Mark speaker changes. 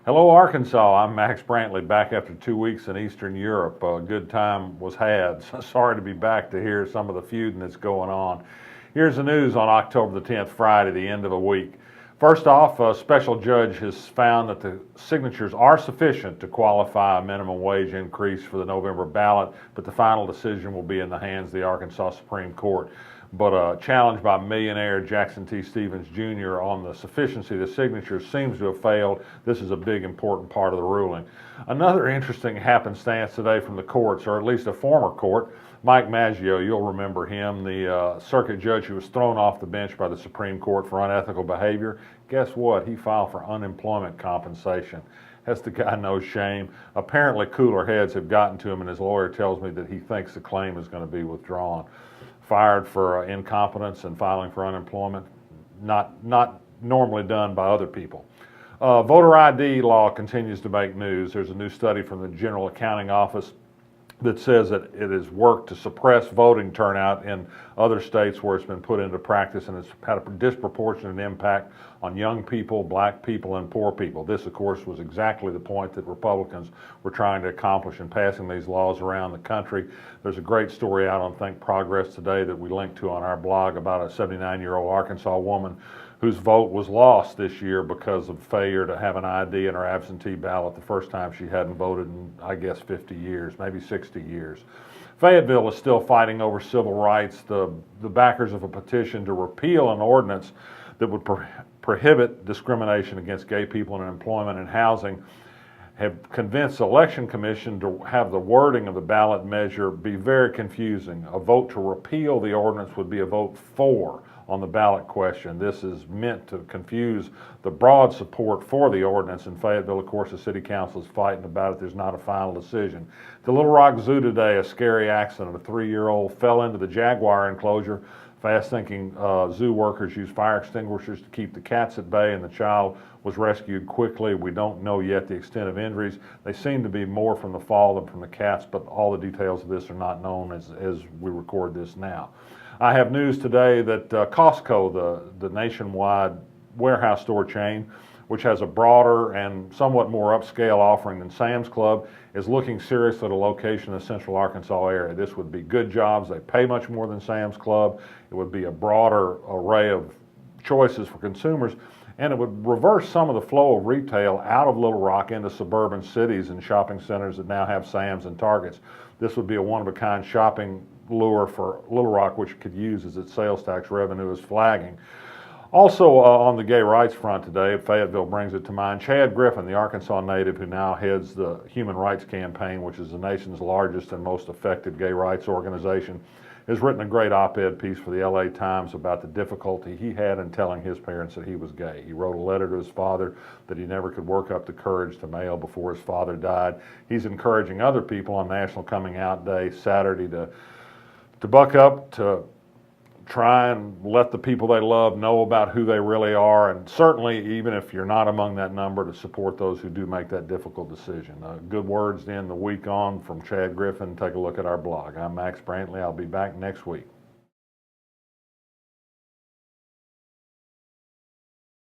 Speaker 1: Hello, Arkansas. I'm Max Brantley, back after 2 weeks in Eastern Europe. A good time was had. Sorry to be back to hear some of the feuding that's going on. Here's the news on October the 10th, Friday, the end of a week. First off, a special judge has found that the signatures are sufficient to qualify a minimum wage increase for the November ballot, but the final decision will be in the hands of the Arkansas Supreme Court. But a challenge by millionaire Jackson T. Stevens Jr. on the sufficiency of the signatures seems to have failed. This is a big, important part of the ruling. Another interesting happenstance today from the courts, or at least a former court, Mike Maggio, you'll remember him, the circuit judge who was thrown off the bench by the Supreme Court for unethical behavior. Guess what? He filed for unemployment compensation. Has the guy no shame? Apparently cooler heads have gotten to him, and his lawyer tells me that he thinks the claim is going to be withdrawn. Fired for incompetence and filing for unemployment, not normally done by other people. Voter ID law continues to make news. There's a new study from the General Accounting Office that says that it has worked to suppress voting turnout in other states where it's been put into practice, and it's had a disproportionate impact on young people, black people, and poor people. This, of course, was exactly the point that Republicans were trying to accomplish in passing these laws around the country. There's a great story out on Think Progress today that we linked to on our blog about a 79-year-old Arkansas woman whose vote was lost this year because of failure to have an ID in her absentee ballot the first time she hadn't voted in, I guess, 50 years, maybe 60 years. Fayetteville is still fighting over civil rights. The backers of a petition to repeal an ordinance that would prohibit discrimination against gay people in employment and housing have convinced the Election Commission to have the wording of the ballot measure be very confusing. A vote to repeal the ordinance would be a vote for on the ballot question. This is meant to confuse the broad support for the ordinance. In Fayetteville, of course, the city council is fighting about it. There's not a final decision. The Little Rock Zoo today, a scary accident. A 3-year-old fell into the jaguar enclosure. Fast-thinking zoo workers used fire extinguishers to keep the cats at bay, and the child was rescued quickly. We don't know yet the extent of injuries. They seem to be more from the fall than from the cats, but all the details of this are not known as we record this now. I have news today that Costco, the nationwide warehouse store chain, which has a broader and somewhat more upscale offering than Sam's Club, is looking seriously at a location in the central Arkansas area. This would be good jobs. They pay much more than Sam's Club. It would be a broader array of choices for consumers, and it would reverse some of the flow of retail out of Little Rock into suburban cities and shopping centers that now have Sam's and Targets. This would be a one-of-a-kind shopping lure for Little Rock, which it could use as its sales tax revenue is flagging. Also on the gay rights front today, Fayetteville brings it to mind, Chad Griffin, the Arkansas native who now heads the Human Rights Campaign, which is the nation's largest and most effective gay rights organization, has written a great op-ed piece for the LA Times about the difficulty he had in telling his parents that he was gay. He wrote a letter to his father that he never could work up the courage to mail before his father died. He's encouraging other people on National Coming Out Day Saturday to buck up, to try and let the people they love know about who they really are, and certainly, even if you're not among that number, to support those who do make that difficult decision. Good words to end the week on from Chad Griffin. Take a look at our blog. I'm Max Brantley. I'll be back next week.